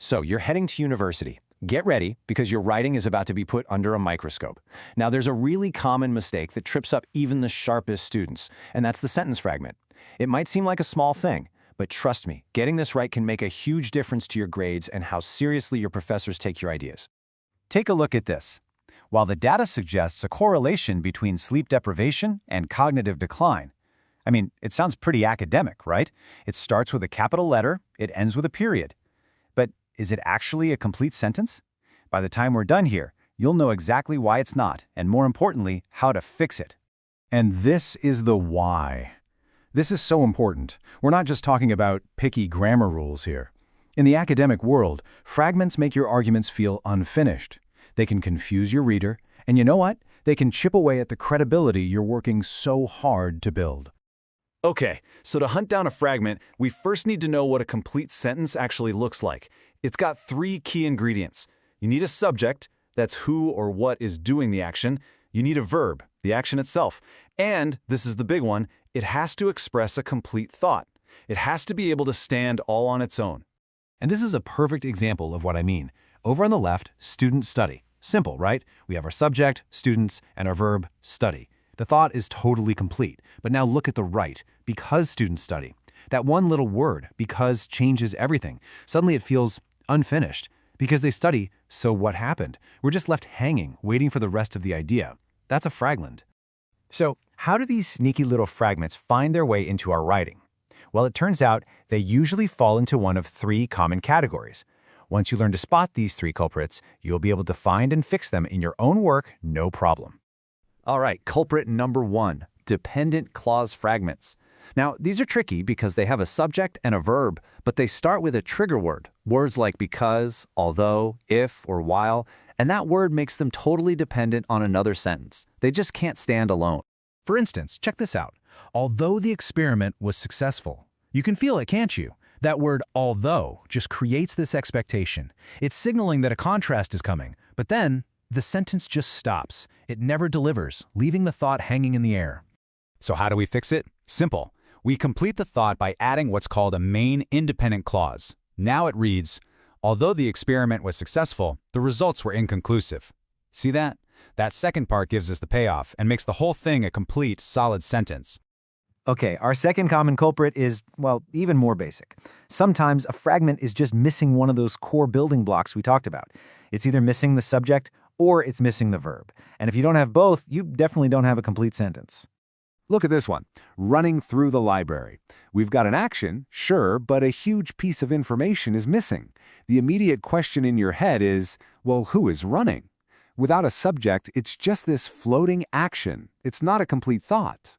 So you're heading to university. Get ready, because your writing is about to be put under a microscope. Now, there's a really common mistake that trips up even the sharpest students, and that's the sentence fragment. It might seem like a small thing, but trust me, getting this right can make a huge difference to your grades and how seriously your professors take your ideas. Take a look at this. While the data suggests a correlation between sleep deprivation and cognitive decline, I mean, it sounds pretty academic, right? It starts with a capital letter, it ends with a period. But is it actually a complete sentence? By the time we're done here, you'll know exactly why it's not, and more importantly, how to fix it. And this is the why. This is so important. We're not just talking about picky grammar rules here. In the academic world, fragments make your arguments feel unfinished. They can confuse your reader, and you know what? They can chip away at the credibility you're working so hard to build. Okay, so to hunt down a fragment, we first need to know what a complete sentence actually looks like. It's got 3 key ingredients. You need a subject, that's who or what is doing the action. You need a verb, the action itself. And, this is the big one, it has to express a complete thought. It has to be able to stand all on its own. And this is a perfect example of what I mean. Over on the left, student study. Simple, right? We have our subject, students, and our verb, study. The thought is totally complete. But now look at the right, because students study. That one little word, because, changes everything. Suddenly it feels unfinished. Because they study, so what happened? We're just left hanging, waiting for the rest of the idea. That's a fragment. So, how do these sneaky little fragments find their way into our writing? Well, it turns out they usually fall into one of 3 common categories. Once you learn to spot these 3 culprits, you'll be able to find and fix them in your own work, no problem. All right, culprit number 1, dependent clause fragments. Now, these are tricky because they have a subject and a verb, but they start with a trigger word, words like because, although, if, or while, and that word makes them totally dependent on another sentence. They just can't stand alone. For instance, check this out. Although the experiment was successful. You can feel it, can't you? That word although just creates this expectation. It's signaling that a contrast is coming, but then the sentence just stops. It never delivers, leaving the thought hanging in the air. So how do we fix it? Simple. We complete the thought by adding what's called a main independent clause. Now it reads, although the experiment was successful, the results were inconclusive. See that? That second part gives us the payoff and makes the whole thing a complete, solid sentence. Okay, our second common culprit is, well, even more basic. Sometimes a fragment is just missing one of those core building blocks we talked about. It's either missing the subject or it's missing the verb. And if you don't have both, you definitely don't have a complete sentence. Look at this one, running through the library. We've got an action, sure, but a huge piece of information is missing. The immediate question in your head is, well, who is running? Without a subject, it's just this floating action. It's not a complete thought.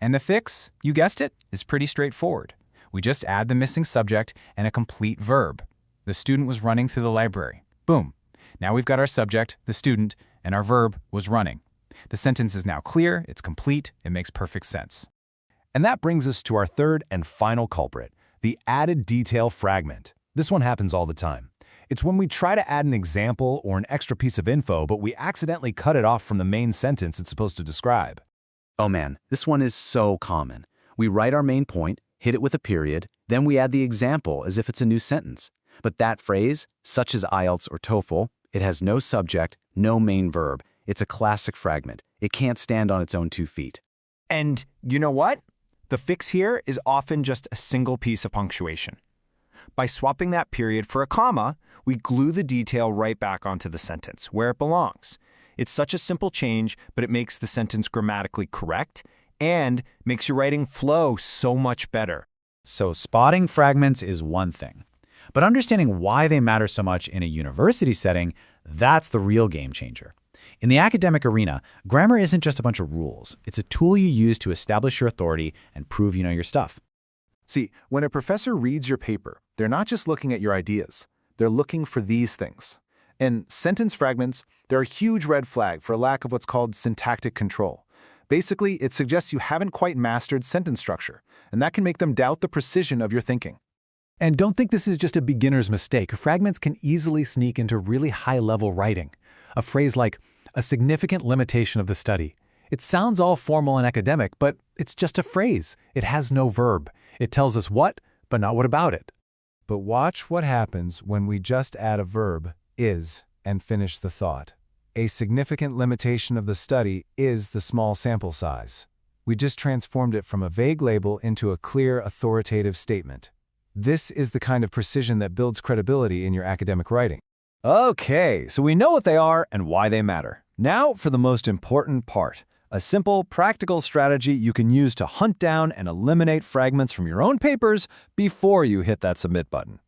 And the fix, you guessed it, is pretty straightforward. We just add the missing subject and a complete verb. The student was running through the library. Boom. Now we've got our subject, the student, and our verb was running. The sentence is now clear, it's complete, it makes perfect sense. And that brings us to our third and final culprit, the added detail fragment. This one happens all the time. It's when we try to add an example or an extra piece of info, but we accidentally cut it off from the main sentence it's supposed to describe. Oh man, this one is so common. We write our main point, hit it with a period, then we add the example as if it's a new sentence. But that phrase, such as IELTS or TOEFL, it has no subject, no main verb. It's a classic fragment. It can't stand on its own 2 feet. And you know what? The fix here is often just a single piece of punctuation. By swapping that period for a comma, we glue the detail right back onto the sentence, where it belongs. It's such a simple change, but it makes the sentence grammatically correct and makes your writing flow so much better. So spotting fragments is one thing. But understanding why they matter so much in a university setting, that's the real game changer. In the academic arena, grammar isn't just a bunch of rules. It's a tool you use to establish your authority and prove you know your stuff. See, when a professor reads your paper, they're not just looking at your ideas. They're looking for these things. In sentence fragments, they're a huge red flag for a lack of what's called syntactic control. Basically, it suggests you haven't quite mastered sentence structure, and that can make them doubt the precision of your thinking. And don't think this is just a beginner's mistake. Fragments can easily sneak into really high-level writing. A phrase like, a significant limitation of the study. It sounds all formal and academic, but it's just a phrase. It has no verb. It tells us what, but not what about it. But watch what happens when we just add a verb, is, and finish the thought. A significant limitation of the study is the small sample size. We just transformed it from a vague label into a clear, authoritative statement. This is the kind of precision that builds credibility in your academic writing. Okay, so we know what they are and why they matter. Now for the most important part. A simple, practical strategy you can use to hunt down and eliminate fragments from your own papers before you hit that submit button.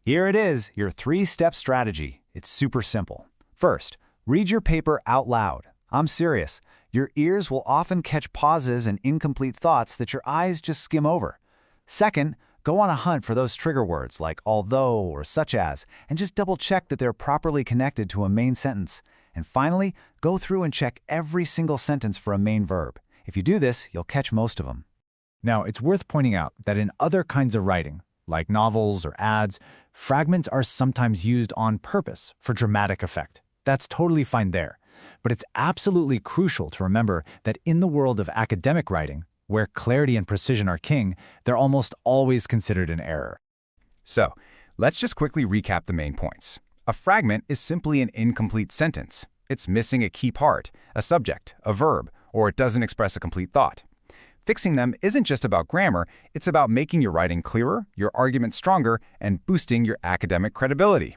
Here it is, your 3-step strategy. It's super simple. First, read your paper out loud. I'm serious. Your ears will often catch pauses and incomplete thoughts that your eyes just skim over. Second, go on a hunt for those trigger words like although or such as, and just double-check that they're properly connected to a main sentence. And finally, go through and check every single sentence for a main verb. If you do this, you'll catch most of them. Now, it's worth pointing out that in other kinds of writing, like novels or ads, fragments are sometimes used on purpose for dramatic effect. That's totally fine there. But it's absolutely crucial to remember that in the world of academic writing, where clarity and precision are king, they're almost always considered an error. So, let's just quickly recap the main points. A fragment is simply an incomplete sentence. It's missing a key part, a subject, a verb, or it doesn't express a complete thought. Fixing them isn't just about grammar, it's about making your writing clearer, your argument stronger, and boosting your academic credibility.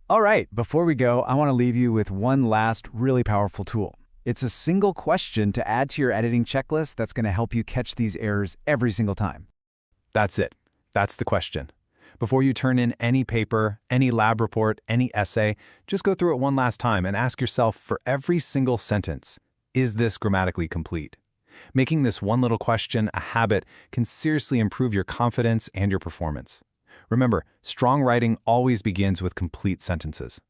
All right, before we go, I want to leave you with one last really powerful tool. It's a single question to add to your editing checklist that's going to help you catch these errors every single time. That's it. That's the question. Before you turn in any paper, any lab report, any essay, just go through it one last time and ask yourself for every single sentence, is this grammatically complete? Making this one little question a habit can seriously improve your confidence and your performance. Remember, strong writing always begins with complete sentences.